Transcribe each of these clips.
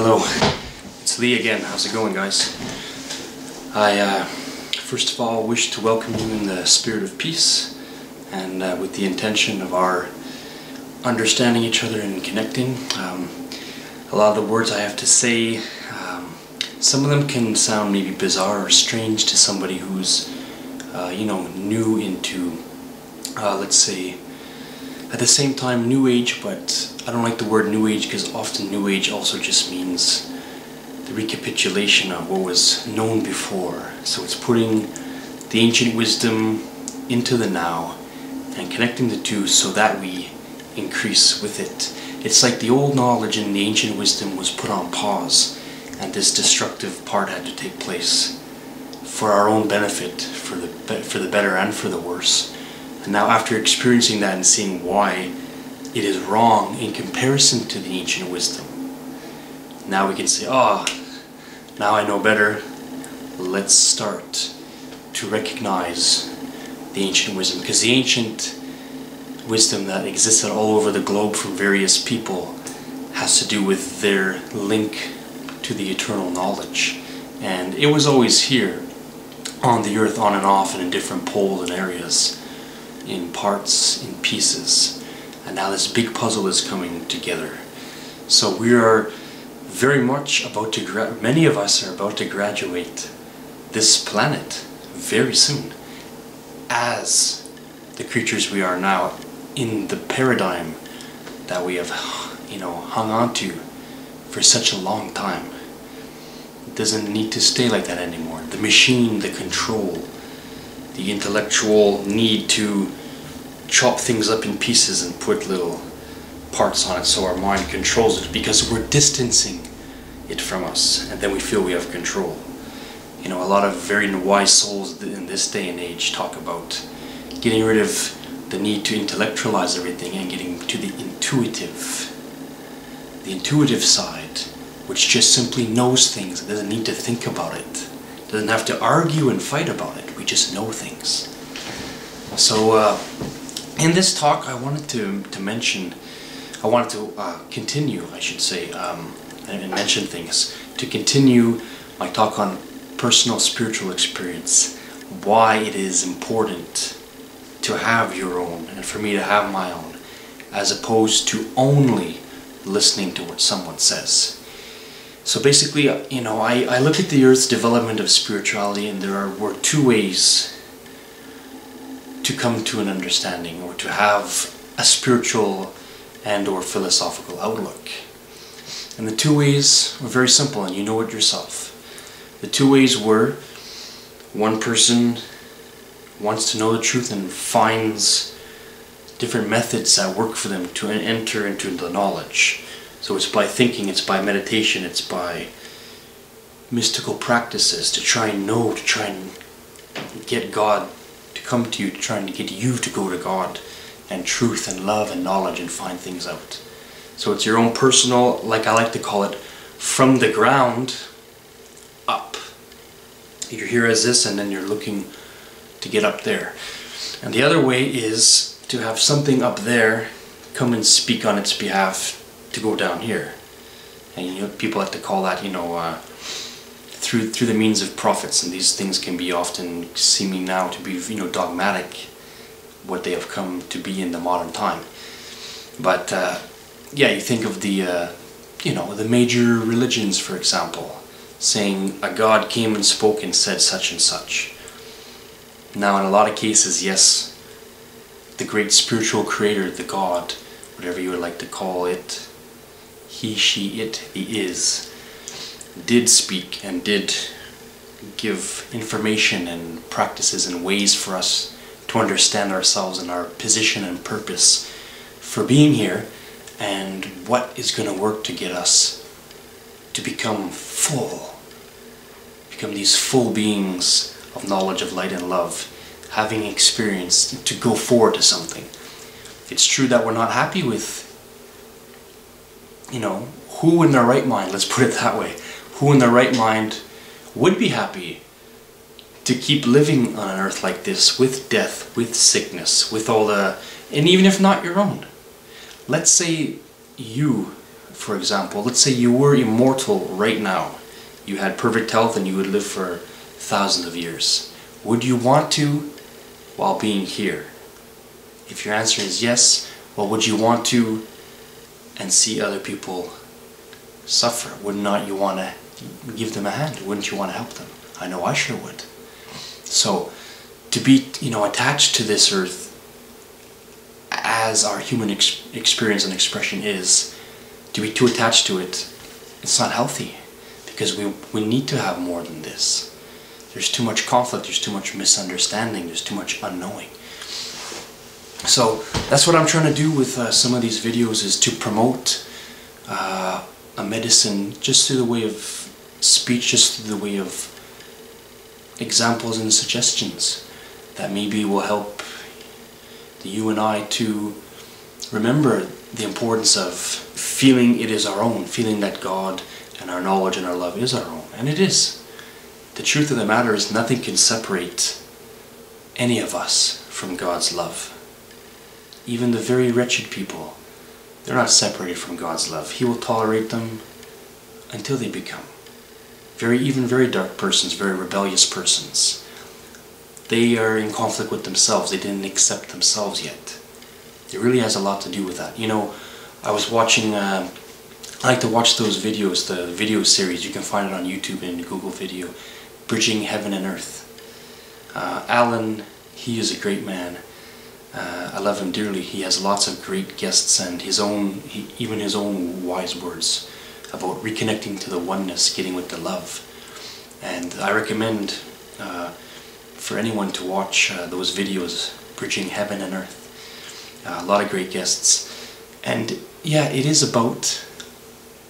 Hello, it's Lee again. How's it going, guys? I first of all wish to welcome you in the spirit of peace and with the intention of our understanding each other and connecting. A lot of the words I have to say, some of them can sound maybe bizarre or strange to somebody who's new into, let's say, at the same time New Age, but I don't like the word New Age because often New Age also just means the recapitulation of what was known before. So it's putting the ancient wisdom into the now and connecting the two so that we increase with it. It's like the old knowledge and the ancient wisdom was put on pause, and this destructive part had to take place for our own benefit, for the better and for the worse. And now after experiencing that and seeing why it is wrong in comparison to the ancient wisdom, now we can say, oh, now I know better. Let's start to recognize the ancient wisdom, because the ancient wisdom that existed all over the globe from various people has to do with their link to the eternal knowledge. And it was always here on the earth, on and off, and in different poles and areas, in parts, in pieces. And now this big puzzle is coming together. So we are very much about to, many of us are about to graduate this planet very soon as the creatures we are now, in the paradigm that we have, hung on to for such a long time. It doesn't need to stay like that anymore. The machine, the control, the intellectual need to chop things up in pieces and put little parts on it so our mind controls it, because we're distancing it from us, and then we feel we have control. A lot of very wise souls in this day and age talk about getting rid of the need to intellectualize everything and getting to the intuitive side, which just simply knows things. It doesn't need to think about it. It doesn't have to argue and fight about it. We just know things. So in this talk I wanted to continue, I should say, and mention things, to continue my talk on personal spiritual experience, why it is important to have your own, and for me to have my own, as opposed to only listening to what someone says. So basically, I look at the Earth's development of spirituality, and there were two ways to come to an understanding, or to have a spiritual and or philosophical outlook. And the two ways were very simple, and you know it yourself. The two ways were, one person wants to know the truth and finds different methods that work for them to enter into the knowledge. So it's by thinking, it's by meditation, it's by mystical practices to try and know, to try and get God to come to you, to try and get you to go to God and truth and love and knowledge and find things out. So it's your own personal, like I like to call it, from the ground up. You're here as this, and then you're looking to get up there. And the other way is to have something up there come and speak on its behalf to go down here. And people like to call that, through the means of prophets, and these things can be often seeming now to be, dogmatic, what they have come to be in the modern time. But yeah, you think of the the major religions, for example, saying a God came and spoke and said such and such. Now in a lot of cases, yes, the great spiritual creator, the God, whatever you would like to call it, he, she, it, the is, did speak and did give information and practices and ways for us to understand ourselves and our position and purpose for being here, and what is going to work to get us to become full, become these full beings of knowledge, of light and love, having experienced, to go forward to something. It's true that we're not happy with, who in their right mind, let's put it that way, who in their right mind would be happy to keep living on an earth like this, with death, with sickness, with all the, and even if not your own. Let's say you for example, let's say you were immortal right now. You had perfect health and you would live for thousands of years. Would you want to while being here? If your answer is yes, well, would you want to and see other people suffer? Would not you want to give them a hand? Wouldn't you want to help them? I know I sure would. So to be, attached to this earth as our human experience and expression is, to be too attached to it, it's not healthy, because we need to have more than this. There's too much conflict, there's too much misunderstanding, there's too much unknowing. So that's what I'm trying to do with some of these videos, is to promote a medicine just through the way of speech, just through the way of examples and suggestions that maybe will help you and I to remember the importance of feeling it is our own, feeling that God and our knowledge and our love is our own. And it is. The truth of the matter is nothing can separate any of us from God's love. Even the very wretched people, they're not separated from God's love. He will tolerate them until they become even very dark persons, very rebellious persons. They are in conflict with themselves. They didn't accept themselves yet. It really has a lot to do with that. I was watching, I like to watch those videos, the video series. You can find it on YouTube and Google Video, Bridging Heaven and Earth. Alan, he is a great man. I love him dearly. He has lots of great guests and even his own wise words about reconnecting to the oneness, getting with the love. And I recommend for anyone to watch those videos, Bridging Heaven and Earth. A lot of great guests. And yeah, it is about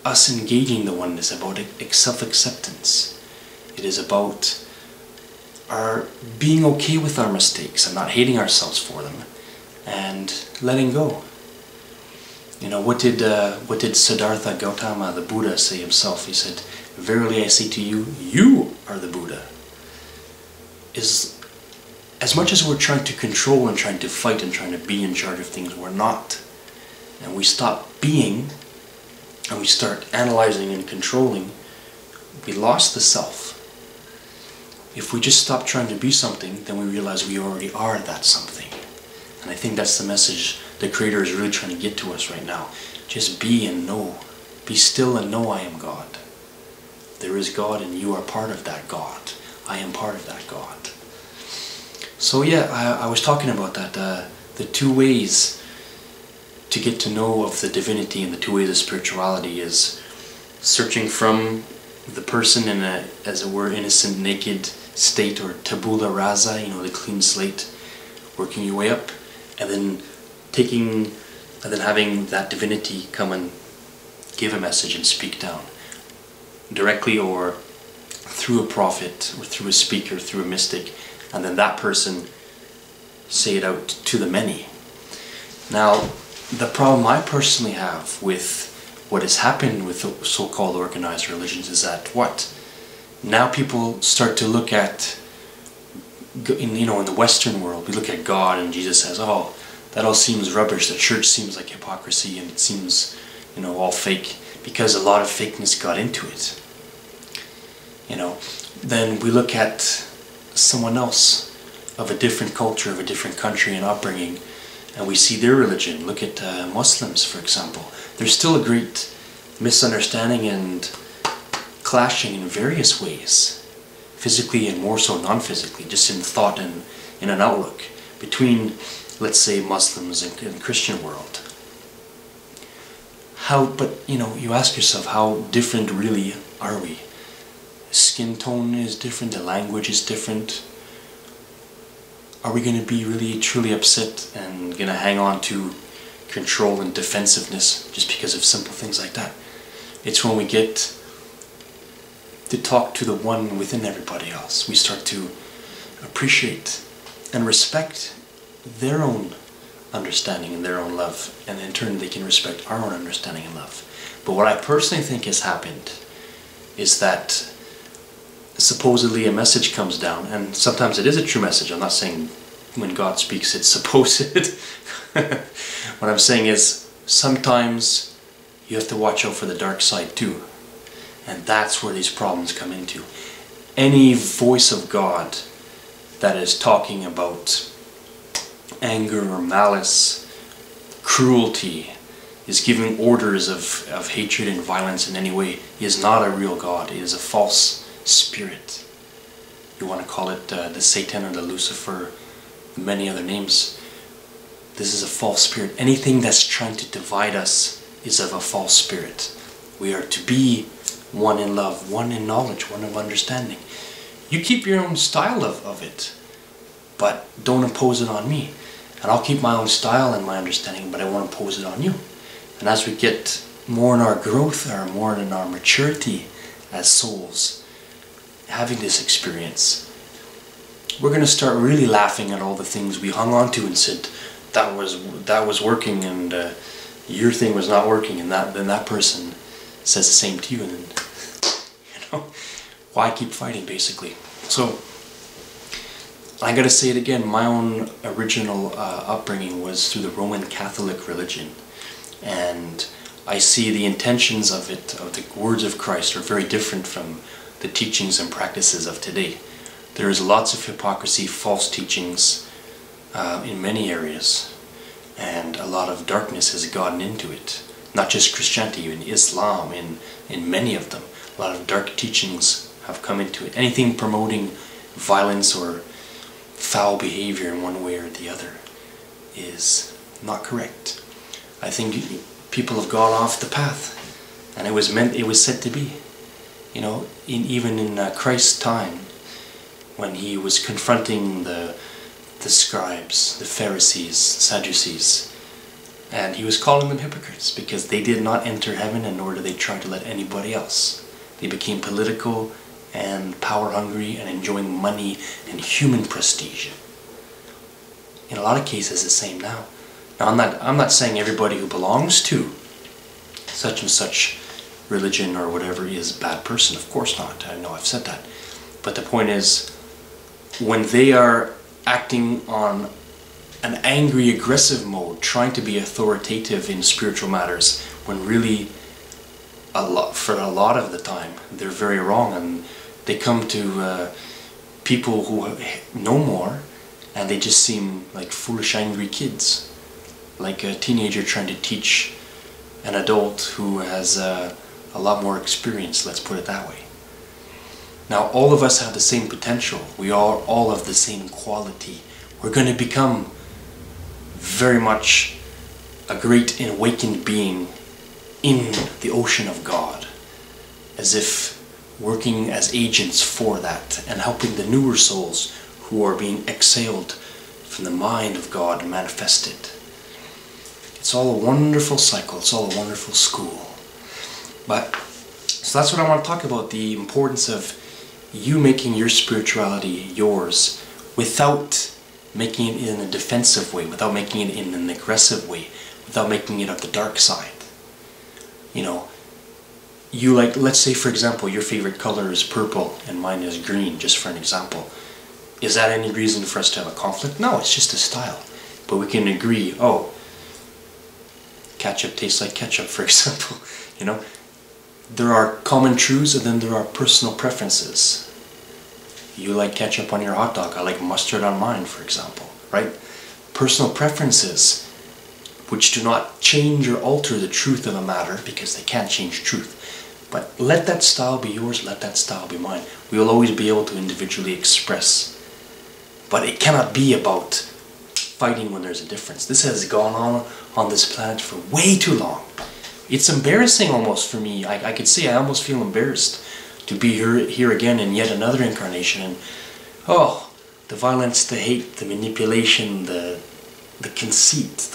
us engaging the oneness, about self-acceptance. It is about our being okay with our mistakes and not hating ourselves for them, and letting go. What did Siddhartha Gautama, the Buddha, say himself? He said, "Verily I say to you, you are the Buddha." As much as we're trying to control and trying to fight and trying to be in charge of things, we're not. And we stop being and we start analyzing and controlling, we lost the self. If we just stop trying to be something, then we realize we already are that something. And I think that's the message the Creator is really trying to get to us right now. Just be and know. Be still and know I am God. There is God and you are part of that God. I am part of that God. So yeah, I was talking about that. The two ways to get to know of the divinity and the two ways of spirituality is searching from the person in a, as it were, innocent, naked state, or tabula rasa, the clean slate, working your way up, and then having that divinity come and give a message and speak down, directly or through a prophet, or through a speaker, through a mystic, and then that person say it out to the many. Now, the problem I personally have with what has happened with the so-called organized religions is that now people start to look at, in the Western world, we look at God and Jesus says, oh, that all seems rubbish, the church seems like hypocrisy and it seems, all fake, because a lot of fakeness got into it. Then we look at someone else of a different culture, of a different country and upbringing, and we see their religion. Look at Muslims, for example. There's still a great misunderstanding and clashing in various ways, physically and more so non-physically, just in thought and in an outlook, between, let's say, Muslims and the Christian world. You ask yourself, how different really are we? Skin tone is different, the language is different. Are we going to be really truly upset and going to hang on to control and defensiveness just because of simple things like that? It's when we get to talk to the one within everybody else, we start to appreciate and respect their own understanding and their own love, and in turn they can respect our own understanding and love. But what I personally think has happened is that supposedly a message comes down, and sometimes it is a true message. I'm not saying when God speaks it's supposed. What I'm saying is sometimes you have to watch out for the dark side too. And that's where these problems come into. Any voice of God that is talking about anger or malice, cruelty, is giving orders of hatred and violence in any way, is not a real God. It is a false spirit. You want to call it the Satan or the Lucifer, many other names. This is a false spirit. Anything that's trying to divide us is of a false spirit. We are to be one in love, one in knowledge, one of understanding. You keep your own style of it, but don't impose it on me. And I'll keep my own style and my understanding, but I won't impose it on you. And as we get more in our growth, or more in our maturity as souls, having this experience, we're going to start really laughing at all the things we hung on to and said, that was working, and your thing was not working, and then that person says the same to you, and then, why keep fighting, basically? So, I gotta say it again, my own original upbringing was through the Roman Catholic religion, and I see the intentions of it, of the words of Christ, are very different from the teachings and practices of today. There is lots of hypocrisy, false teachings in many areas, and a lot of darkness has gotten into it. Not just Christianity, in Islam, in many of them. A lot of dark teachings have come into it. Anything promoting violence or foul behavior in one way or the other is not correct. I think people have gone off the path, and it was said to be. You know, even in Christ's time, when he was confronting the scribes, the Pharisees, Sadducees, and he was calling them hypocrites because they did not enter heaven, and nor did they try to let anybody else. They became political and power hungry and enjoying money and human prestige. In a lot of cases, the same now. Now, I'm not saying everybody who belongs to such and such religion or whatever is a bad person. Of course not. I know I've said that. But the point is, when they are acting on an angry, aggressive mode, trying to be authoritative in spiritual matters, when really, for a lot of the time, they're very wrong, and they come to people who know more, and they just seem like foolish, angry kids, like a teenager trying to teach an adult who has a lot more experience, let's put it that way. Now, all of us have the same potential. We are all of the same quality. We're going to become very much a great and awakened being in the ocean of God, as if working as agents for that and helping the newer souls who are being exhaled from the mind of God manifested. It's all a wonderful cycle. It's all a wonderful school. So that's what I want to talk about, the importance of you making your spirituality yours without making it in a defensive way, without making it in an aggressive way, without making it of the dark side. You know, you like, let's say for example, your favorite color is purple and mine is green, just for an example. Is that any reason for us to have a conflict? No, it's just a style. But we can agree, oh, ketchup tastes like ketchup, for example. You know, there are common truths, and then there are personal preferences. You like ketchup on your hot dog, I like mustard on mine, for example, right? Personal preferences, which do not change or alter the truth of a matter, because they can't change truth. But let that style be yours, let that style be mine. We will always be able to individually express. But it cannot be about fighting when there's a difference. This has gone on this planet for way too long. It's embarrassing almost for me. I could say I almost feel embarrassed to be here again in yet another incarnation. And oh, the violence, the hate, the manipulation, the conceit,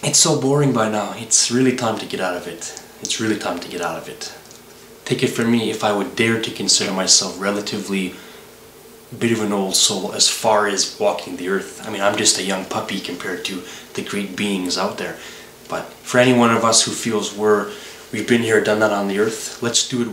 it's so boring by now. It's really time to get out of it. It's really time to get out of it. Take it from me, if I would dare to consider myself relatively a bit of an old soul as far as walking the earth. I mean, I'm just a young puppy compared to the great beings out there. But for any one of us who feels we've been here, done that on the earth, let's do it with